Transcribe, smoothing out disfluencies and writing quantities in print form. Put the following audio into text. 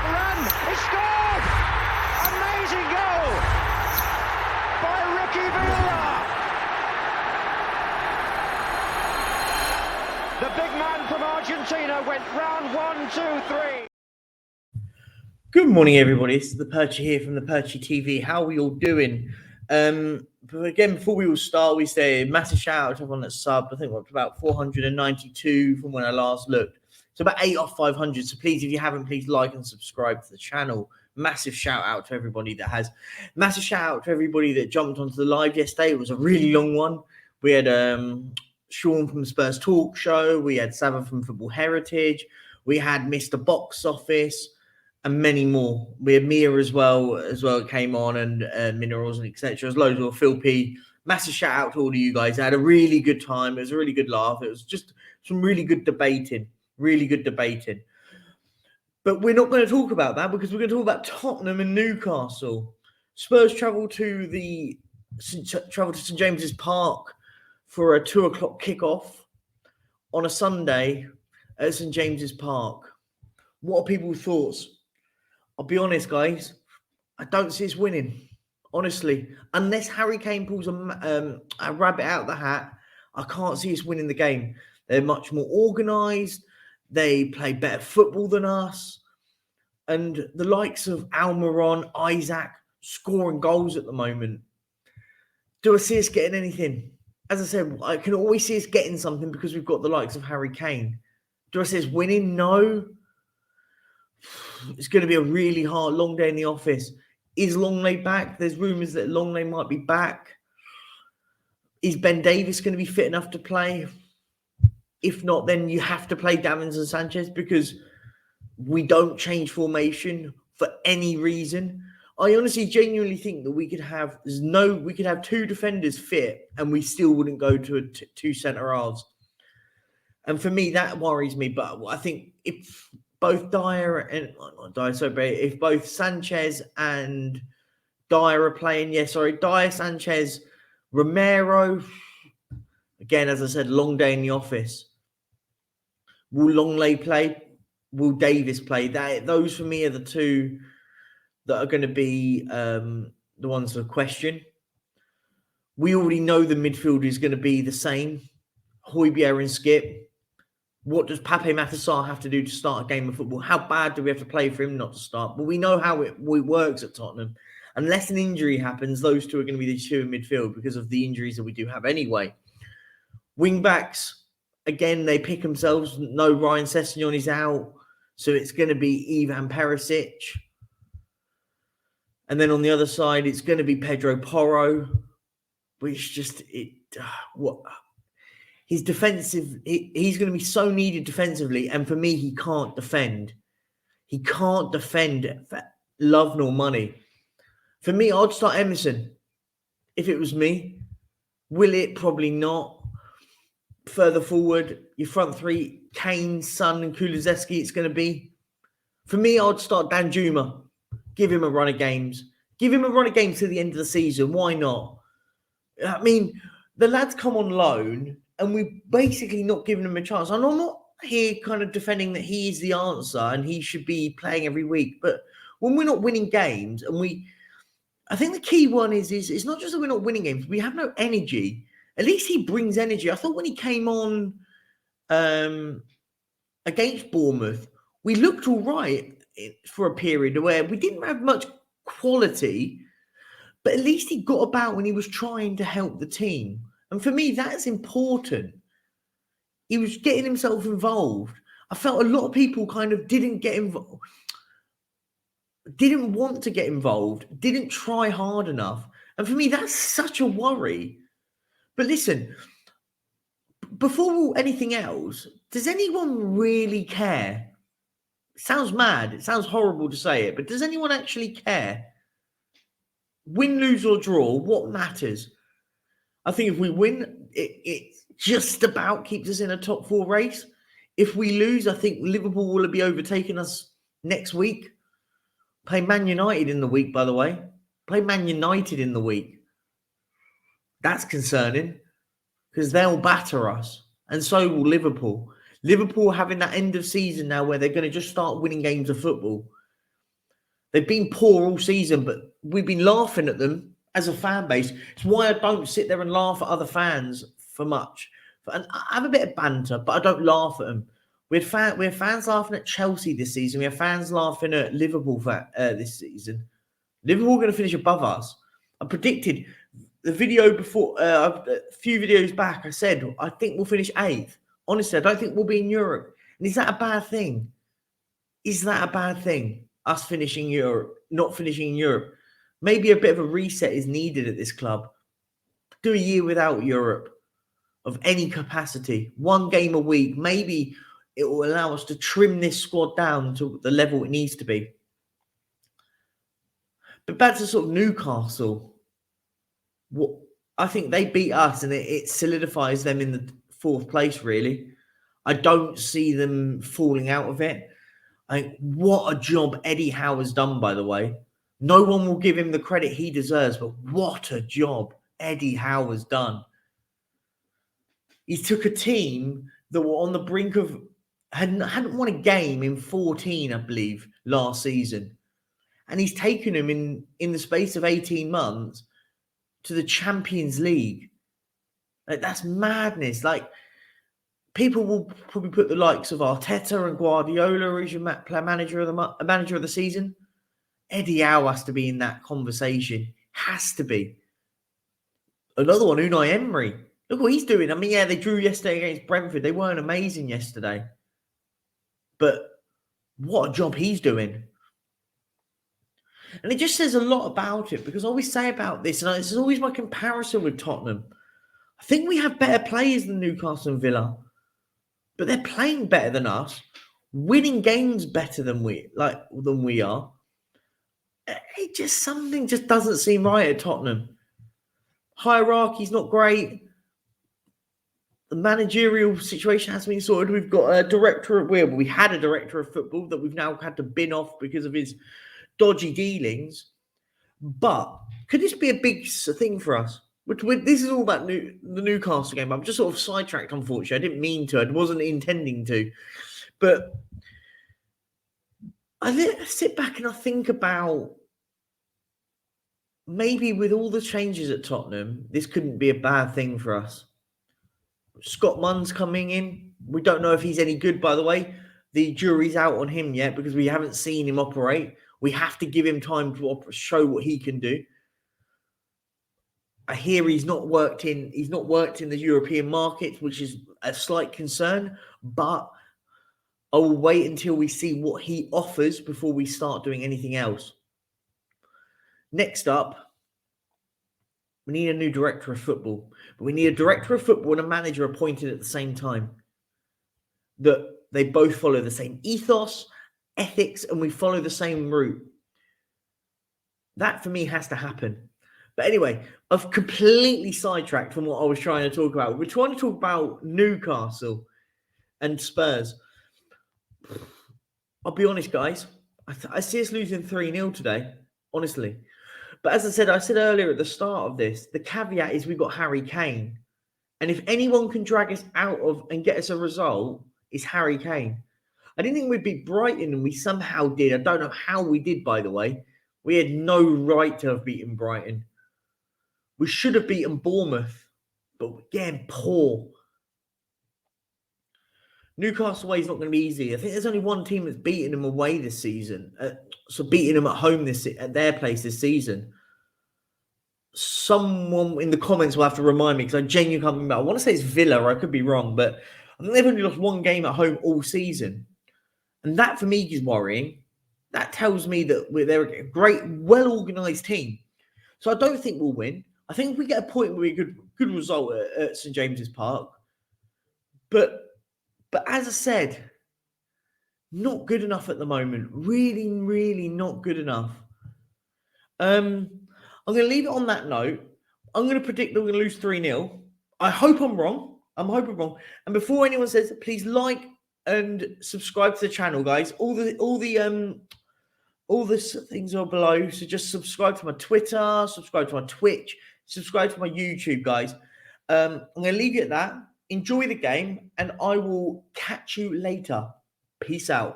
fantastic run. He scored! Amazing goal by Ricky Villa. The big man from Argentina went round 1, 2, 3. Good morning, everybody. This is the Perchy here from the Perchy TV. How are we all doing? But again, before we all start, we say a massive shout out to everyone that's subbed. I think we're up to about 492 from when I last looked. So about 8 off 500. So please, if you haven't, please like and subscribe to the channel. Massive shout out to everybody that has. Massive shout out to everybody that jumped onto the live yesterday. It was a really long one. We had Sean from Spurs Talk Show. We had Sava from Football Heritage. We had Mr. Box Office. And many more. We had Mia as well came on, and Minerals and etc. There's loads more. Phil P. Massive shout out to all of you guys. I had a really good time. It was a really good laugh. It was just some really good debating. But we're not going to talk about that because we're going to talk about Tottenham and Newcastle. Spurs travel to St James's Park for a 2:00 kickoff on a Sunday at St James's Park. What are people's thoughts? I'll be honest, guys. I don't see us winning. Honestly, unless Harry Kane pulls a rabbit out of the hat, I can't see us winning the game. They're much more organised. They play better football than us. And the likes of Almiron, Isaac, scoring goals at the moment. Do I see us getting anything? As I said, I can always see us getting something because we've got the likes of Harry Kane. Do I see us winning? No. It's going to be a really hard, long day in the office. Is Longley back? There's rumours that Longley might be back. Is Ben Davies going to be fit enough to play? If not, then you have to play Davies and Sanchez because we don't change formation for any reason. I honestly, genuinely think that we could have two defenders fit and we still wouldn't go to two centre halves. And for me, that worries me. But I think if both if both Sanchez and Dyer are playing, Dyer, Sanchez, Romero. Again, as I said, long day in the office. Will Longley play? Will Davis play? Those for me are the two that are going to be the ones for question. We already know the midfield is going to be the same. Højbjerg and Skip. What does Pape Matar have to do to start a game of football? How bad do we have to play for him not to start? But we know how it works at Tottenham. Unless an injury happens, those two are going to be the two in midfield because of the injuries that we do have anyway. Wing-backs, again, they pick themselves. No, Ryan Sessegnon is out. So it's going to be Ivan Perisic. And then on the other side, it's going to be Pedro Porro, which just... His defensive, he's going to be so needed defensively. And for me, he can't defend. He can't defend for love nor money. For me, I'd start Emerson if it was me. Will it? Probably not. Further forward, your front three, Kane, Son, and Kulusevski, it's going to be. For me, I'd start Danjuma. Give him a run of games. Give him a run of games to the end of the season. Why not? I mean, the lads come on loan. And we're basically not giving him a chance. And I'm not here kind of defending that he is the answer and he should be playing every week. But when we're not winning games, and I think the key one is it's not just that we're not winning games, we have no energy. At least he brings energy. I thought when he came on against Bournemouth, we looked all right for a period where we didn't have much quality, but at least he got about when he was trying to help the team. And for me, that's important. He was getting himself involved. I felt a lot of people kind of didn't get involved, didn't want to get involved, didn't try hard enough. And for me, that's such a worry. But listen, before anything else, does anyone really care? It sounds mad. It sounds horrible to say it, but does anyone actually care? Win, lose, or draw, what matters? I think if we win, it just about keeps us in a top four race. If we lose, I think Liverpool will be overtaking us next week. Play Man United in the week, by the way. Play Man United in the week. That's concerning because they'll batter us. And so will Liverpool. Liverpool having that end of season now where they're going to just start winning games of football. They've been poor all season, but we've been laughing at them as a fan base. It's why I don't sit there and laugh at other fans for much. And I have a bit of banter, but I don't laugh at them. We had fans laughing at Chelsea this season. We have fans laughing at Liverpool this season. Liverpool are going to finish above us. I predicted the video before, a few videos back, I said, I think we'll finish 8th. Honestly, I don't think we'll be in Europe. And is that a bad thing? Is that a bad thing? Us finishing Europe, not finishing in Europe. Maybe a bit of a reset is needed at this club. Do a year without Europe of any capacity. 1 game a week. Maybe it will allow us to trim this squad down to the level it needs to be. But back to sort of Newcastle. I think they beat us and it solidifies them in the 4th place, really. I don't see them falling out of it. What a job Eddie Howe has done, by the way. No one will give him the credit he deserves, but what a job Eddie Howe has done. He took a team that were on the brink of, hadn't won a game in 14, I believe, last season. And he's taken them in the space of 18 months to the Champions League. That's madness. People will probably put the likes of Arteta and Guardiola as your manager of the season. Eddie Howe has to be in that conversation. Has to be. Another one, Unai Emery. Look what he's doing. I mean, yeah, they drew yesterday against Brentford. They weren't amazing yesterday. But what a job he's doing. And it just says a lot about it, because I always say about this, and this is always my comparison with Tottenham. I think we have better players than Newcastle and Villa. But they're playing better than us, winning games better than we are. Something just doesn't seem right at Tottenham. Hierarchy's not great. The managerial situation hasn't been sorted. We've got a director we had a director of football that we've now had to bin off because of his dodgy dealings. But could this be a big thing for us? This is all about the Newcastle game. I'm just sort of sidetracked, unfortunately. I didn't mean to. I wasn't intending to. But I sit back and I think about maybe with all the changes at Tottenham, this couldn't be a bad thing for us. Scott Munn's coming in. We don't know if he's any good, by the way. The jury's out on him yet because we haven't seen him operate. We have to give him time to show what he can do. I hear he's not worked in the European markets, which is a slight concern, but I will wait until we see what he offers before we start doing anything else. Next up, we need a new director of football, but we need a director of football and a manager appointed at the same time. That they both follow the same ethos, ethics, and we follow the same route. That for me has to happen. But anyway, I've completely sidetracked from what I was trying to talk about. We're trying to talk about Newcastle and Spurs. I'll be honest, guys. I see us losing 3-0 today, honestly. But as I said earlier at the start of this, the caveat is we've got Harry Kane. And if anyone can drag us out of and get us a result, it's Harry Kane. I didn't think we'd beat Brighton, and we somehow did. I don't know how we did, by the way. We had no right to have beaten Brighton. We should have beaten Bournemouth, but we're getting poor. Newcastle away is not going to be easy. I think there's only one team that's beaten them away this season. Beating them at home at their place this season. Someone in the comments will have to remind me, because I genuinely can't remember. I want to say it's Villa, or I could be wrong, but I think they've only lost 1 game at home all season. And that for me is worrying. That tells me that they're a great, well-organised team. So I don't think we'll win. I think if we get a point where we good result at St James's Park. But as I said, not good enough at the moment. Really, really not good enough. I'm going to leave it on that note. I'm going to predict that we're going to lose 3-0. I hope I'm wrong. And before anyone says, please like and subscribe to the channel, guys. All the things are below. So just subscribe to my Twitter, subscribe to my Twitch, subscribe to my YouTube, guys. I'm going to leave you at that. Enjoy the game, and I will catch you later. Peace out.